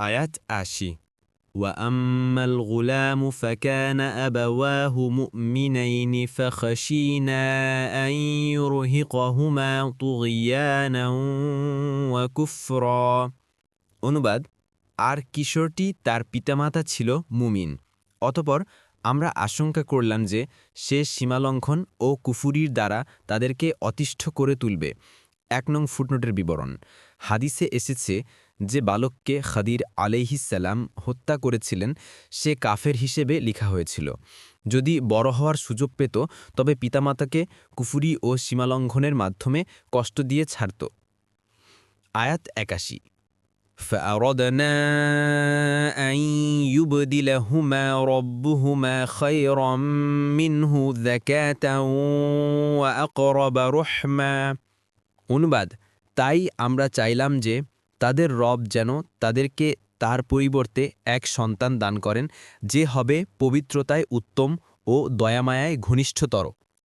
আয়াত ৮০ وأما الغلام فكان أبواه مؤمنين فخشينا أن يرهقهما طغيانا وكفرا অনুবাদ আর কিশোরটি তার পিতামাতা ছিল মুমিন অতঃপর আমরা আশঙ্কা করলাম যে সে সীমালঙ্ঘন ও কুফুরির দ্বারা তাদেরকে অতিষ্ঠ করে তুলবে ১ নং ফুটনোটের বিবরণ হাদিসে এসেছে যে বালককে খাদির আলাইহিসসালাম হত্যা করেছিলেন সে কাফের হিসেবে লেখা হয়েছিল যদি বড় হওয়ার সুযোগ পেত তবে পিতামাতাকে কুফুরি ও সীমালঙ্ঘনের মাধ্যমে কষ্ট দিয়ে ছাড়ত আয়াত ৮১ فأردنا أن يبدلهما ربهما خيرا منه زكاة وأقرب رحما অনুবাদ তাই আমরা চাইলাম যে তাদের রব যেন তাদেরকে তার পরিবর্তে এক সন্তান দান করেন যে হবে পবিত্রতায় উত্তম ও দয়ামায়ায় ঘনিষ্ঠতর